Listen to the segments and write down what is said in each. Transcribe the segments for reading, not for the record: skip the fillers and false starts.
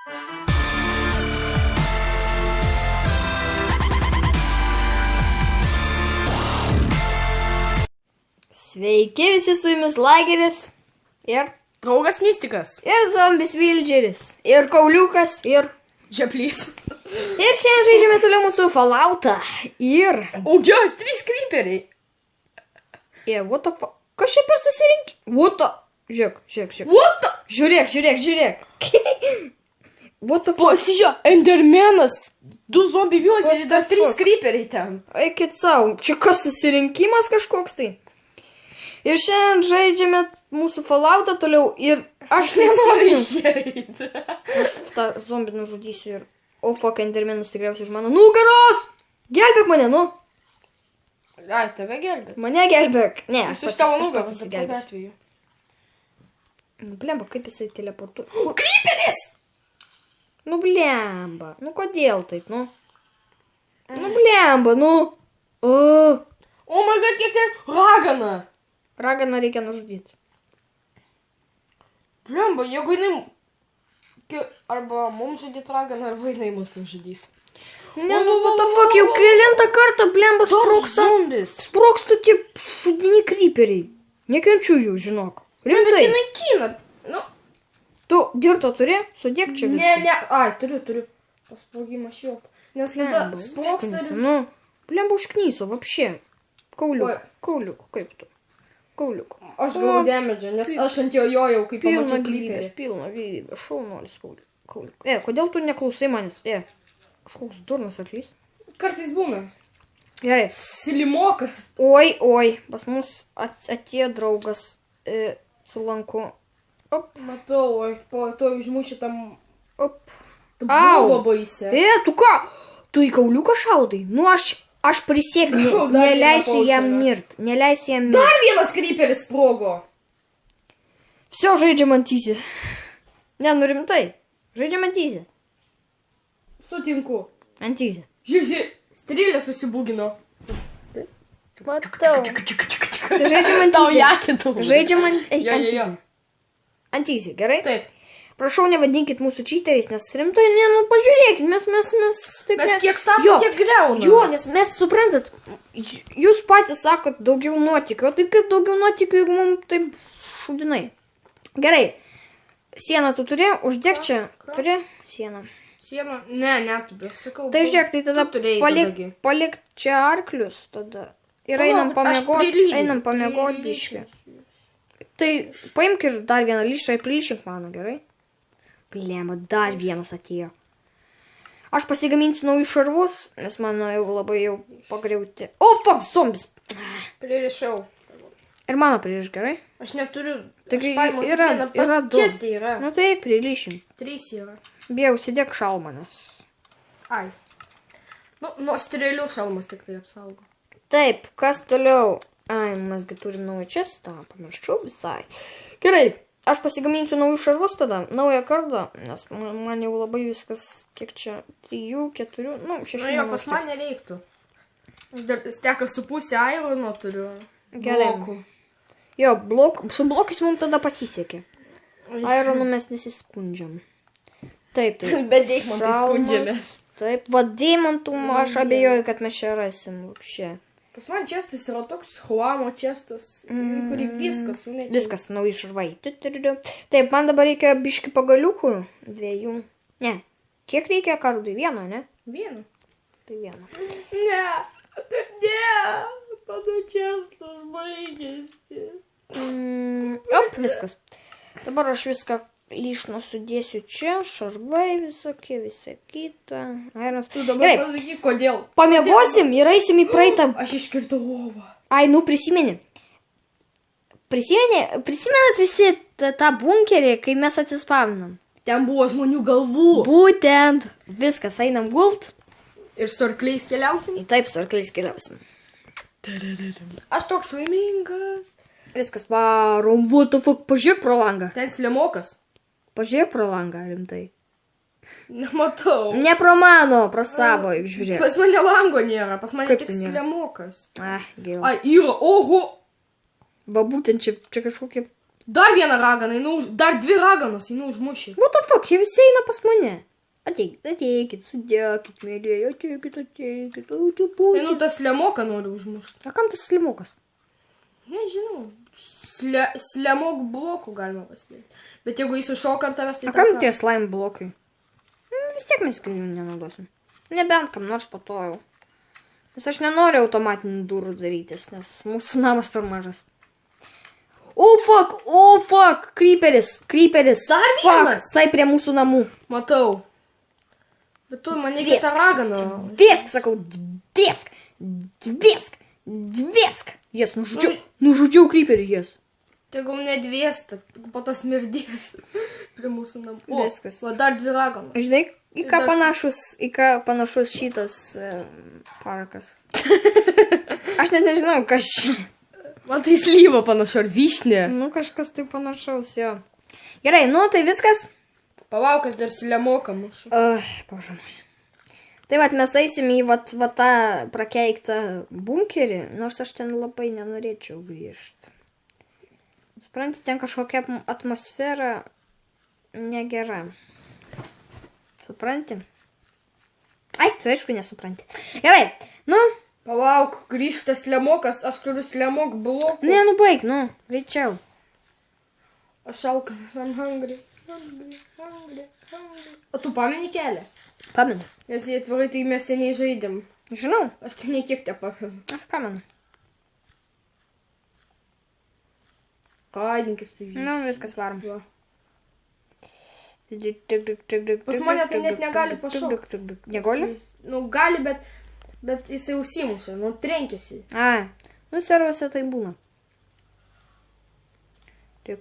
Sveiki visi, su jumis Lageris ir Draugas Mistikas. Ir zombis Vildžeris. Ir Kauliukas. Ir Žeplys. Ir šiandien žaidžiame toliau mūsų Falloutą. Ir O jos, 3 kryperiai. what the fuck? Kas čia per susirinkti? What the... Žiūrėk. What the... Žiūrėk. What the fuck? Pasižiūrė, Endermenas, 2 zombi villageriai, dar What the 3 fuck? kryperiai ten. Eikit savo. Čia kas susirinkimas kažkoks tai? Ir šiandien žaidžiame mūsų Falloutą toliau. Ir aš Nenoriu nesimenu. išeiti. Aš tą zombį nužudysiu ir... O, fuck, Endermenas tikriausiai už mano nugaros! Gelbėk mane, nu! Ai, tave gelbėt. Mane gelbėk! Ne, Jis aš už tavo pats nugaros, bet įsigelbėsiu. atveju. Blemba, kaip jisai teleportu... Kryperis! Nu, blemba. Nu, kodėl taip, nu? Nu, blemba, nu. Oh my god, kiek ten ragana. Raganą reikia nužudyti. Blemba, jeigu jinai... Arba mums žudyti raganą, arba jinai mus nužudys. Ne, nu, what the fuck, jau kelintą kartą, blemba, sproksta. Zombis. Sproksta tie šudini kryperiai. Nekenčiu jų, žinok. Bet Rimtai. jinai kina. Nu, Tu dirto turi? Sudėk čia viską. ne. Ai, turiu. Pasprogimą šiltą. Nes tada Blemba, sproksta užknyso, ir... nu. Blemba, užknyso, vapšė. Oi. Kauliuk, kaip tu? Kauliuk. Aš gavau damage, nes aš ant jo jojau, kai Pilna pamačiau gyvybės, kryperį. pilna gyvybės, šaunuolis Kauliuk. Kodėl tu neklausai manęs? Kažkoks durnas atlys. Kartais būna. Gerai. Silimokas. Oi, pas mus atėjo draugas su lanku. Op, Matau, oi, po to užmušiu tam... op. Au! Buvo baisė. Tu ką? Tu į Kauliuką šaudai? Nu, aš prisiekiu, Gavau dar neleisiu vieną jam pauzę. mirt. Neleisiu jam mirt. Dar vienas kryperis sprogo. Все, žaidžiam antyzį. Ne, nu rimtai. Žaidžiam antyzį. Sutinku. Antyzį. Žiūrėk, strėlė susibūgino. Matau. Tai žaidžiam Tau antyzį. jakinau. Žaidžiam Jo. antyzį. Antyzį, gerai? Taip. Prašau, nevadinkit mūsų čyteriais, nes rimtai, ne, nu pažiūrėkit, mes taip Mes ne... kiek statom, Jo. tiek greunam. Jo, nes mes suprantat, jūs patys sakot daugiau nuotykių, o tai kaip daugiau nuotykių, jeigu mums taip šudinai. Gerai, sieną tu turi, uždėk čia, turi sieną. Siena? Ne, tu sakau. Tai žiūrėk, tai tada tu turėjai palik čia arklius, tada. Ir Palauk, einam pamiegot biškį. Tai paimk ir dar vieną lyšą ir prilišink mano, gerai? Blemba, dar vienas atėjo. Aš pasigaminsiu naujus šarvus, nes mano jau labai jau pagriauti. O, fuck, zombis! Pririšau. Ir mano pririš, gerai? Aš neturiu. Taigi Aš paimu yra vieną, du. Čia yra. Nu tai eik prilišim. 3 yra. Bijau, sėdėk šalmanas. Ai. Nu, nuo strėlių šalmas tik tai apsaugo. Taip, kas toliau? Ai, mesgi turim naują čestą, pamirščiau visai. Gerai, aš pasigaminsiu naujus šarvus tada, naują kardą, nes man jau labai viskas, kiek čia, 3, 4, nu, 6. Nu jo, pas man nereiktų. Aš dar steką su pusė airono turiu. Gerai. Blokų. Jo, su blokais mums tada pasisekė. Aironu mes nesiskundžiam. Taip. Bet deimantai skundžiamės. Taip, va deimantų, aš abejoju, kad mes čia rasim čia. Pas man čestas yra toks Huamo čestas, kurį viskas sumetė. Viskas, nauji šarvai. Taip, man dabar reikia biški pagaliukų. 2. Ne. Kiek reikia kardui? 1, ne? 1. Tai 1. Ne. Mano čestas baigėsi. Op, viskas. Dabar aš viską lyšno sudėsiu čia. Šarvai visokie, visa kita. Airas. Tu dabar pasakyk, kodėl. Pamiegosim ir eisim į praeitą. Aš iškirtau lovą. Ai, nu prisimeni. Prisimenat visi tą bunkerį, kai mes atsispavnom? Ten buvo žmonių galvų. Būtent. Viskas, einam gult. Ir su arkliais keliausim. Taip, su arkliais keliausim. Aš toks laimingas. Viskas, varom. What the fuck, pažiūrėk pro langą. Ten slėmokas. Pažiūrėk pro langą, rimtai. Nematau. Ne pro mano, pro savo, juk žiūrėk. Pas mane lango nėra, pas mane Kaip tik tai nėra? slėmokas. Gėl. Ai, yra, oho. Va būtent čia kažkokie Dar vieną raganą, dar dvi raganos, einu užmušį. What the fuck, jie visi eina pas mane. Ateikit, sudėkit, mėlyje, ateikit. Einu tas lemoką noriu užmušti. A kam tas slimukas? Nežinau. Slemok blokų galima pasidėti. Bet jeigu jis iššoka ant tavęs, tai... A kam tie slime blokai? Vis tiek mes jų nenaudosim. Nebent kam nors po to jau. Nes aš nenoriu automatinių durų darytis, nes mūsų namas per mažas. Oh fuck, creeperis. Dar vienas? Tai prie mūsų namų. Matau. Bet tu mane kitą raganą. Dviesk, sakau, dviesk. Jas, nužudžiau creeperį, jas. Tegul nedviesta, po to smirdės prie mūsų namų. Viskas. O dar dvi raganos. Žinai, į ką panašus šitas parakas. Aš net nežinau, kas čia. Man tai slyva panašu, ar vyšnė. Nu, kažkas tai panašaus, jo. Gerai, nu, tai viskas. Palauk, aš dar slemoką mušu. Bože moj. Tai vat mes eisim į tą prakeiktą bunkerį, nors aš ten labai nenorėčiau grįžti. Suprantate, ten kažkokia atmosfera negera. Supranti? Ai, tu aišku nesupranti. Gerai, nu. Palauk, grįžta slemokas, aš turiu slemok blokų. Ne, nu baig, nu, greičiau. Aš alkanas, I'm hungry. O tu pameni kelią? Pamenu. Nes jie atvirai, tai mes seniai žaidėm. Žinau. Aš tai niekiek nepamenu. Aš pamenu. Kaidinkis tu žinai. Nu, viskas varom. Va. Pas Pas mane tai net negali pašokti. Negali? Nu, gali, bet jisai užsimušė, nu, trenkėsi. A, nu, servose tai būna. Bet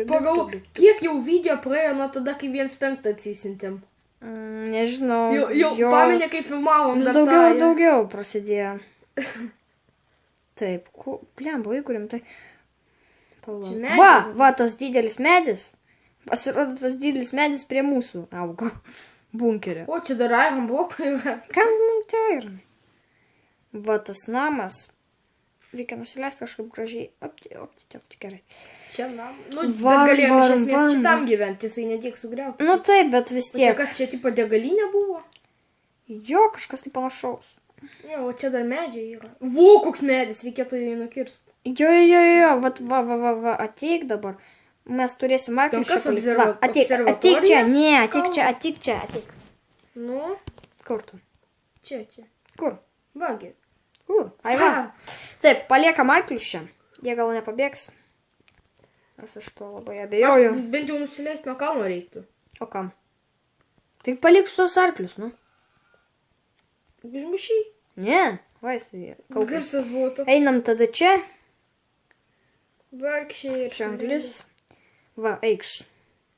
pagal, kiek jau video praėjo nuo tada, kai 1.5 atsisintėm? Nežinau. Jau pamenė, kai filmavom. Vis daugiau prasidėjo. Taip, blemba, įkūrėm tai. Va, tas didelis medis. Pasirodo, tas didelis medis prie mūsų augo bunkerio. O, čia dar iron blokai yra. Kam tai iron? Va, tas namas. Reikia nusileisti kažkaip gražiai. Opti, gerai. Čia nam. Nu, bet galėjom iš esmės šitam gyventi, jisai netiek sugriauti. Nu taip, bet vis tiek. O čia kas čia tipo degalinė buvo? Jo, kažkas tai panašaus. Jo, o čia dar medžiai yra. Vo, koks medis, reikėtų jį nukirsti. Jo, va, ateik dabar. Mes turėsim markerius čia palikti. Va, ateik čia, ne, ateik čia. Nu? Kur tu? Čia. Kur? Vagi. Kur? Ai, va. Taip, palieka markerius čia. Jie gal nepabėgs. Aš to labai abejoju. Bent jau nusileisti nuo kalno reiktų. O kam? Tai palik šitos arklius, nu. Užmušiai? Ne, vaistai. Garsas buvo toks. Einam tada čia. Vargšiai. Čia anglis. Va, eikš.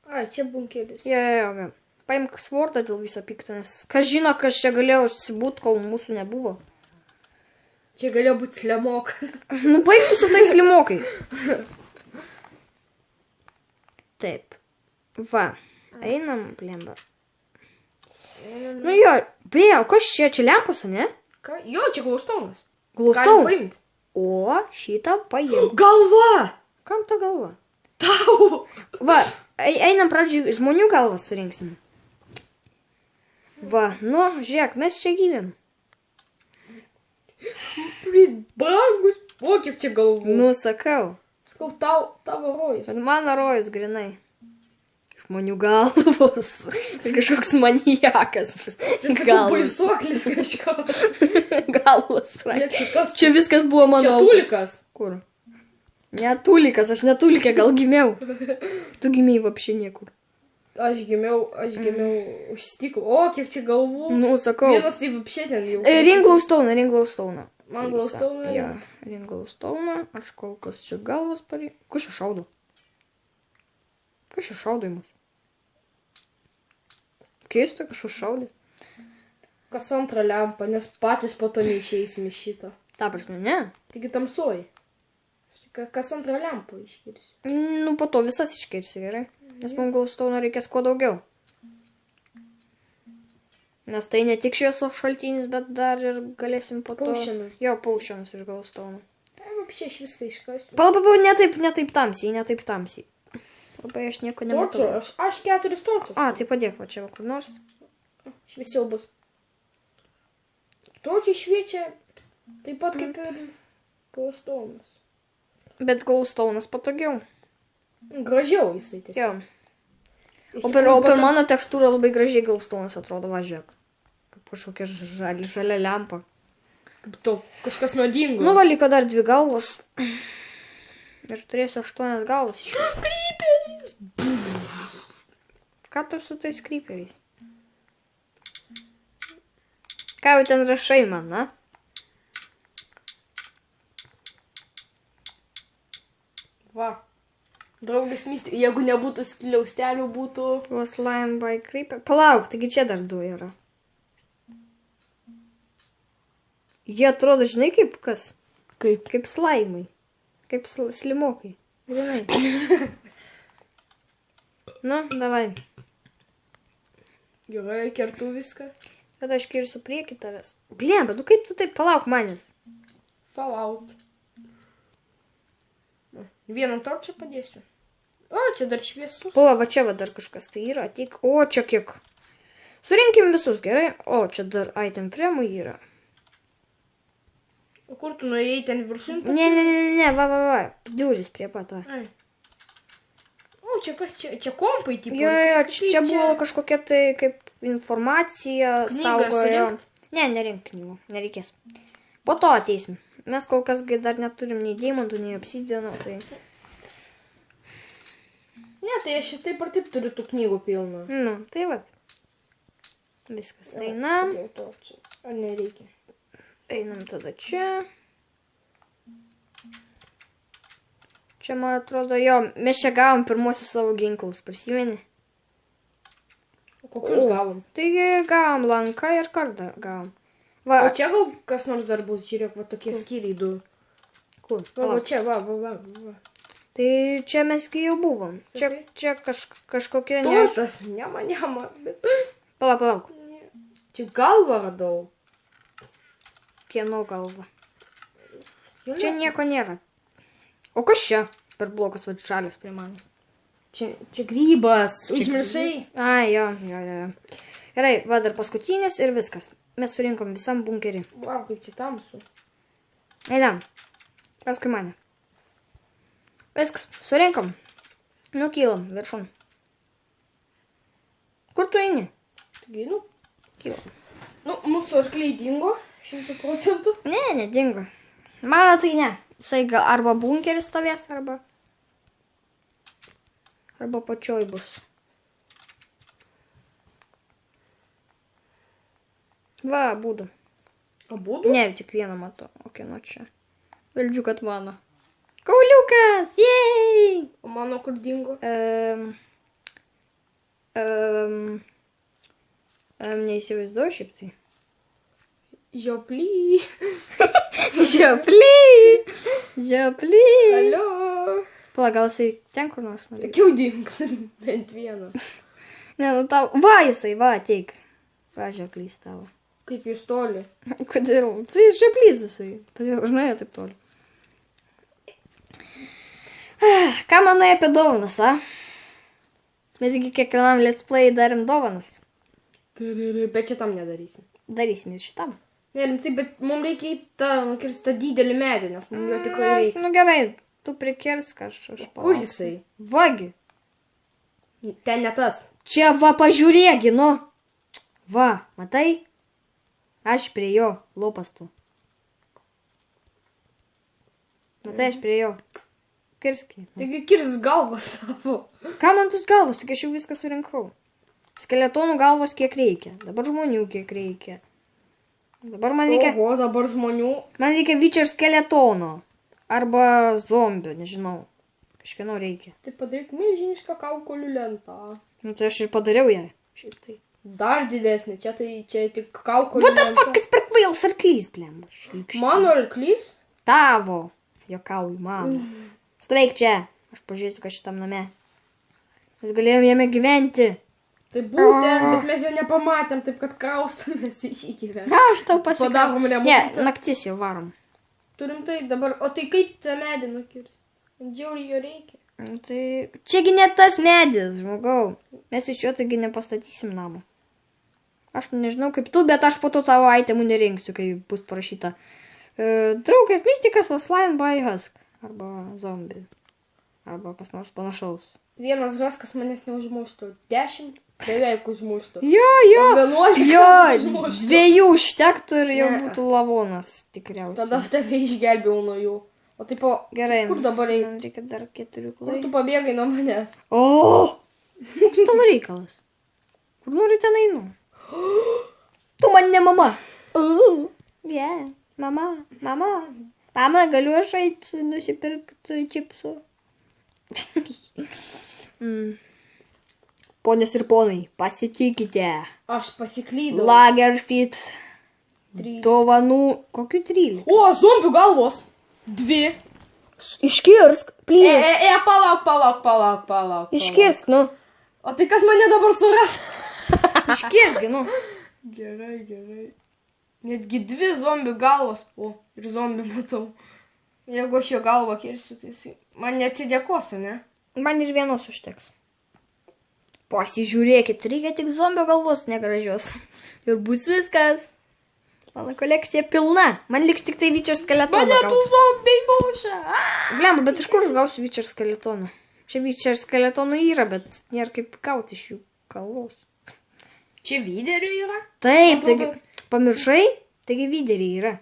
A, čia bunkeris. Jo. Paimk svordą dėl viso piktą, nes kas žino, kas čia galėjo užsibūt, kol mūsų nebuvo. Čia galėjo būti slemok. Nu, baigtų su tais limokais. Taip. Va. Einam, blemba. Nu jo, beje, o kas čia? Čia lempos, ne? Ką? Jo, čia glaustaunas. Glaustaunas. O, šitą paėm. Galva! Kam ta galva? Tau! Va, einam pradžiui, žmonių galvas surinksim. Va, nu, žiūrėk, mes čia gyvėm. Brangus, o kiek čia galvų. Nu, sakau. Sakau, tavo rojus. Bet mano rojus grinai. Žmonių galvos. Kažkoks maniakas. Galvas. Baisuoklis kažkoks. Galvas. Čia viskas buvo mano. Čia tulikas. Kur? Ne tulikas, aš netulikė, gal gimiau. Tu gimiai vapšė niekur. Aš gimiau už stiklo. O, kiek čia galvų. Nu, sakau. Vienas tai vapšė ten jau. Rink glaustauną. Man glaustauną? Ja, rink glaustauną. Aš kol kas čia galvas parė. Kas čia šaudo? Kas čia šaudo į mus? Keista, kažkas šaudė. Kas antrą lempą, nes patys po to neišeisim iš šito. Ta prasme, ne? Taigi tamsuoji. Kas antrą lempą iškirsi? Nu, po to visas iškirsi, gerai? Nes mums glaustauno reikės kuo daugiau. Nes tai ne tik šviesos šaltinis, bet dar ir galėsim po to... Paušienas. Jo, paušienas iš glaustauno. čia aš viską iškasiu. Pala, ne taip tamsiai. Labai aš nieko nematau. Aš 4 torčius. A, tai padėk va čia va kur nors. Šviesiau bus. Torčiai šviečia taip pat kaip ir glowstone'as. Bet glowstone'as patogiau. Gražiau jisai tiesiog. Jo. O per mano tekstūrą labai gražiai glowstone'as atrodo, važiuok. Kaip kažkokia žalia lempa. Kaip to kažkas nuodingo. Nu, va, liko dar 2 galvos. Ir turėsiu 8 galvos. Kryperis! Ką tu su tais kryperiais? Ką jau ten rašai man, na? Va. Draugas mistik. Jeigu nebūtų skliaustelių, būtų... Was lime by creeper. Palauk, taigi čia dar 2 yra. Jie atrodo, žinai, kaip kas? Kaip? Kaip slaimai. Kaip slimokai. Grinai. Nu, davai. Gerai, kertu viską. Bet aš kirsiu prieki tavęs. Blemba, nu kaip tu taip palauk manęs? Fallout. Vieną torčią padėsiu. O, čia dar šviesus. Pala, va čia va dar kažkas tai yra. Ateik. O, čia kiek. Surinkim visus, gerai? O, čia dar item fremų yra. O kur tu nuėjai ten viršin? Ne, va. Diuris prie pat, va. Ai. O, čia kas čia? Čia kompai, tipo. Jo, čia buvo kažkokia tai kaip informacija. Knygas surinkt? Ne, nerink knygų. Nereikės. Po to ateisim. Mes kol kas dar neturim nei deimantų, nei obsidiano, tai... Ne, tai aš taip ar taip turiu tų knygų pilną. Nu, tai va. Viskas. Einam. Ar nereikia? Einam tada čia. Čia, man atrodo, jo, mes čia gavom pirmosius savo ginklus, prisimeni? O kokius gavom? Taigi gavom lanką ir kardą gavom. Va, O čia gal kas nors dar bus, žiūrėk, va tokie skyriai 2. kur? Va, čia, va. Tai čia mes jau buvom. Čia kažkokia... Tortas, nema. Bet... Palauk. Čia galvą radau. Kieno galva? Čia nieko nėra. O kas čia? Per blokus va šalis prie manęs. Čia grybas. Užmiršai. Ai, jo. Gerai, va dar paskutinis ir viskas. Mes surinkom visam bunkerį. Wow, kaip čia tamsu. Eidam. Paskui mane. Viskas. Surinkom. Nukylam viršun. Kur tu eini? Taigi, nu. Kylam. Nu, mūsų arkliai dingo. 100%. Ne, nedingo. Mano tai ne. Jisai gal arba bunkeris stovės, arba pačioj bus. Va, būdu. Abudu? Ne, tik vieną matau. O kieno čia? Valdžiu, kad mano. Kauliukas! Jej! O mano kur dingo? Neįsivaizduoju šiaip tai. Žioply. Žioply. Alio. Pala, gal jisai ten kur nors nori. Takiau dings. Bent vieną. Ne, nu tau. Va, jisai, va, ateik. Va, žioplys tavo. Kaip jis toli. Kodėl? Tai žioplys jisai. Todėl, žinai, taip toli. Ką manai apie dovanas, a? Mes iki kiekvienam let's play darim dovanas. Bet šitam nedarysim. Darysim ir šitam. Ne, rimtai, bet mums reikia į tą nukirstą didelį medį, nes mums jo tikrai reikia. Nu gerai, tu prikirsk, aš palauksiu. Kur jisai? Vagi. Ten ne tas. Čia va, pažiūrėgi, nu. Va, matai? Aš prie jo lopastų. Matai, aš prie jo. Kirski. Taigi kirs galvą savo. Ką man tus galvos, tik aš jau viską surinkau. Skeletonų galvos kiek reikia. Dabar žmonių kiek reikia. Dabar man reikia... Oho, dabar žmonių. Man reikia Witcher skeletono. Arba zombio, nežinau. Kažkieno reikia. Tai padaryk milžinišką kaukolių lentą. Nu tai aš ir padariau ją. Šiaip tai. Dar didesnė. Čia tik kaukolių What the fuck, jis per kvailas arklys, blem. Mano arklys? Tavo. Jokauju, mano. Stovėk čia. Aš pažiūrėsiu, kas šitam name. Mes galėjom jame gyventi. Tai būtent, bet mes jo nepamatėm, taip kad kraustamės į šį gyvenimą. Aš tau pasakiau. Padarom remontą. Ne, naktis jau varom. Turim tai dabar, o tai kaip tą medį nukirsti? Džiauriai jo reikia. Nu, tai čiagi ne tas medis, žmogau. Mes iš jo taigi nepastatysim namą. Aš nežinau kaip tu, bet aš po to tavo aitemų nerinksiu, kai bus parašyta. Draugas mystikas was lion by husk. Arba zombie. Arba kas nors panašaus. Vienas huskas manęs neužmuštų. 10 beveik užmuštų. Jo, O 11 jo, užmuštų. 2 užtektų ir jau Ne. būtų lavonas tikriausiai. Tada aš tave išgelbėjau nuo jų. O taip po... Gerai. Kur dabar eini? Man reikia dar 4 Kur tu klai. pabėgai nuo manęs? O! Koks tavo reikalas? Kur nori ten einu? Tu man ne mama. Yeah. Mama. Mama, galiu aš eiti nusipirkti čipsų. Ponios ir ponai, pasitikite. Aš pasiklydau. Lagerfit. 3. Dovanų. Kokių 13? O, zombių galvos. 2. Iškirsk, plys. Palauk. Iškirsk, nu. O tai kas mane dabar suras? Iškirsk, nu. Gerai. Netgi 2 zombių galvos. O, ir zombių matau. Jeigu aš jo galvą kirsiu, tai jisai man neatsidėkos, ne? Man ir vienos užteks. Pasižiūrėkit, reikia tik zombio galvos negražios. Ir bus viskas. Mano kolekcija pilna. Man liks tik tai Witcher skeletoną gauti. zombiai muša. Blemba, bet iš kur aš gausiu Witcher skeletoną? Čia Witcher skeletonų yra, bet nėra kaip gauti iš jų galvos. Čia viderių yra? Taip, Atrodo- taigi, pamiršai? Taigi videriai yra.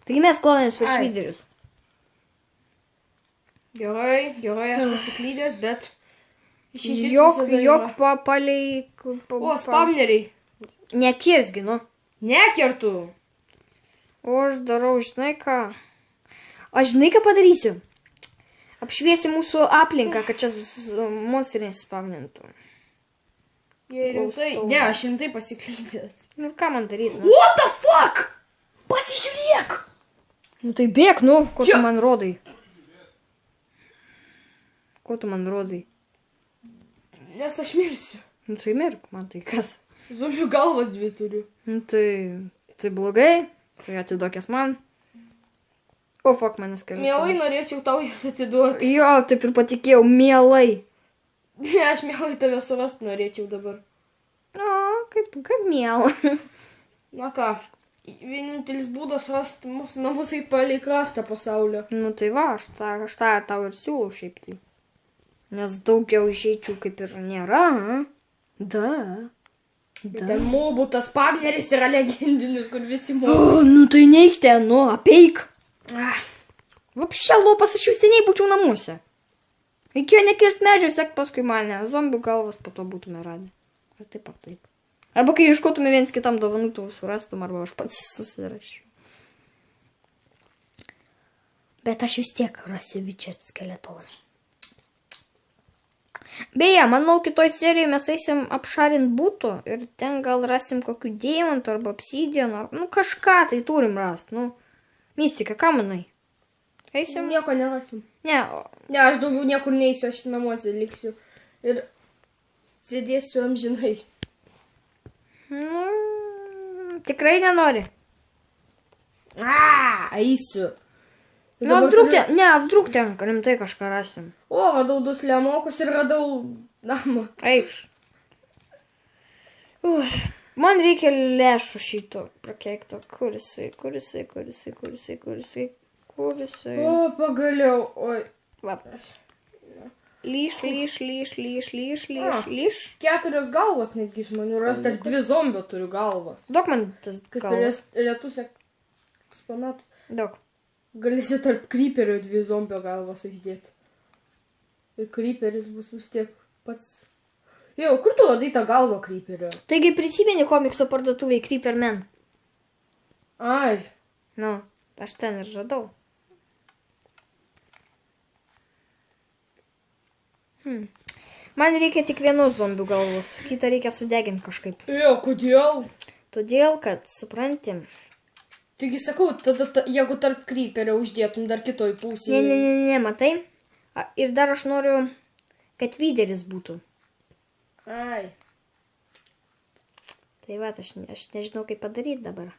Taigi mes kovėmės prieš Ai. viderius. Gerai, aš pasiklydęs, bet... išeitis Jok visada yra. papaliai... O, spavneriai. Nekirsgi, nu. Nekertu. O aš darau, žinai ką? Aš žinai ką padarysiu? Apšviesiu mūsų aplinką, kad čia monstrai nespavnintų. Jei rimtai... Klausau. Ne, aš rimtai pasiklydęs. Nu ir ką man daryti? Nu? What the fuck? Pasižiūrėk! Nu tai bėk, nu, ko Čia- tu man rodai? Ko tu man rodai? Nes aš mirsiu. Nu tai mirk, man tai kas? Zombių galvas 2 turiu. Nu tai blogai, tai atiduokės man. O, fuck, manęs kelias. Mielai norėčiau tau jas atiduoti. Jo, taip ir patikėjau, mielai. Ne, aš mielai tave surasti norėčiau dabar. O, kaip miela. Na ką, vienintelis būdas rasti mūsų namus į palei kraštą pasaulio. Nu tai va, aš tą tau ir siūlau šiaip tai. Nes daugiau išeičių kaip ir nėra, a? Da. Ten mobų tas partneris yra legendinis, kur visi mobų. O, nu tai neik ten, nu, apeik. Ah, Vapščia lopas, aš jau seniai būčiau namuose. Reikėjo nekirst medžio, sek paskui mane. Zombių galvas po to būtume radę. Ar taip ar taip. Arba kai ieškotume viens kitam dovanų, tu surastum, arba aš pats susirašiu. Bet aš vis tiek rasiu Witcher skeletoną. Beje, manau, kitoj serijoje mes eisim apšarint būtų ir ten gal rasim kokių deimantų arba obsidianų, nu kažką tai turim rast, nu. Mistika, ką manai? Eisim? nieko nerasim. Ne, Ne, aš daugiau niekur neįsiu, aš namuose liksiu. Ir sėdėsiu amžinai. tikrai nenori. Eisiu. Ir Nu, dabar apdruk turiu- ten, ne, apdruk ten, rimtai kažką rasim. O, radau 2 lemokus ir radau namą. Eikš. Man reikia lėšų šito prakeikto. Kur jisai? O, pagaliau. Oi. Va. Lyš. 4 galvos netgi žmonių. Ras dar 2 zombio turiu galvas. Duok man tas Kaip galvas. retus eksponatus. Duok. Galėsi tarp kryperio 2 zombio galvas išdėti. Ir kryperis bus vis tiek pats. Jau, kur tu radai tą galvą kryperio? Taigi prisimeni komikso parduotuviai Creeperman. Ai. Nu, aš ten ir radau. Man reikia tik vienos zombių galvos. Kitą reikia sudeginti kažkaip. Jo, kodėl? Todėl, kad, suprantim. Taigi sakau, tada jeigu tarp kryperio uždėtum dar kitoj pusėje. Ne, matai. Ir dar aš noriu, kad vyderis būtų. Ai. Tai va, aš nežinau, kaip padaryti dabar.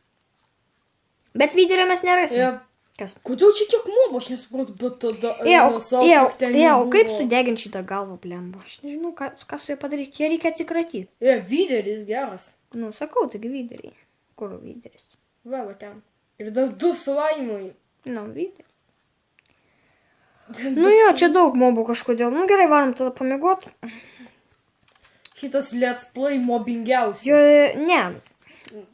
Bet video mes nerasim. Jo. Kas? Kodėl čia tiek mobų, aš nesuprantu, bet tada... O kaip sudegint šitą galvą, blemba? Aš nežinau, ką su ja padaryti. Jie reikia atsikratyti. Vyderis geras. Nu, sakau, taigi videriai. Kur videris? Va ten. Ir dar 2 slaimai. Nu, videris. Nu jo, čia daug mobų kažkodėl. Nu gerai, varom tada pamiegot. Šitas let's play mobbingiausias. Jo, ne.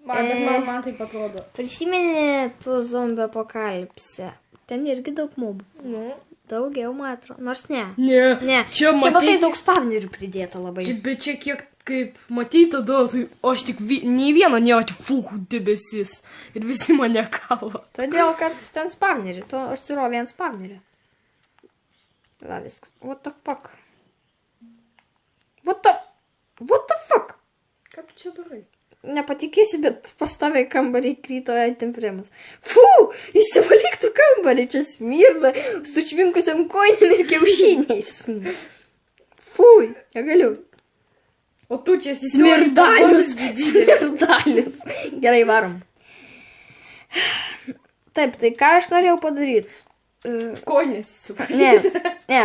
Man taip atrodo. Prisimeni tu zombio apokalipsę. Ten irgi daug mobų. Nu. Daugiau, man atrodo. Nors ne. Ne. Čia matai daug spavnerių pridėta labai. Bet čia kiek, kaip matei tada, tai aš tik nei vieno nėra, tik fūkų debesis. Ir visi mane kalo. Todėl, kad ten spavnerių. Tu atsirovė ant spavnerių. Va, viskas. What the fuck? What the fuck? Ką tu čia darai? Nepatikėsi, bet pas tave į kambarį kryto itemfremas. Fū, įsivalyk tu kambarį, čia smirda, su švinkusiam kojinėm ir kiaušiniais. Fūj, negaliu. O tu čia Smirdalius. Gerai, varom. Taip, tai ką aš norėjau padaryti? Kojinės įsivalyk. Ne.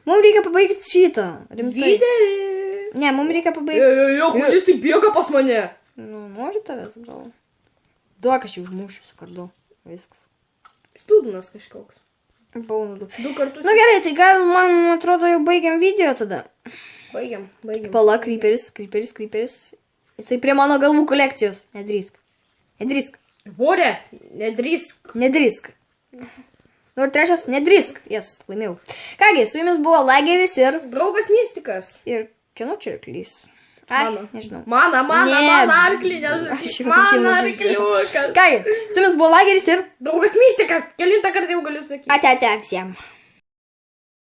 Mums reikia pabaigti šitą. Rimtai. Videris. Ne, mums reikia pabaigti. Kuris tai bėga pas mane. Nu, nori tavęs gal. Duok, aš jau užmušiu su kardu. Viskas. Stūdinas kažkoks. Baunu 2 kartus. Nu gerai, tai gal, man atrodo, jau baigiam video tada. Baigiam. Pala, kryperis. Jisai prie mano galvų kolekcijos. Nedrįsk. Vorė, nedrįsk. Nu ir trečias, nedrįsk. Jas, laimėjau. Kągi, su jumis buvo Lageris ir... Draugas Mistikas. Ir kieno čia arklys? Mano. Nežinau. Mano arklį, mano arkliukas. Kągi, su jumis buvo Lageris ir... Draugas Mistikas, kelintą kartą jau galiu sakyti. Ate visiems.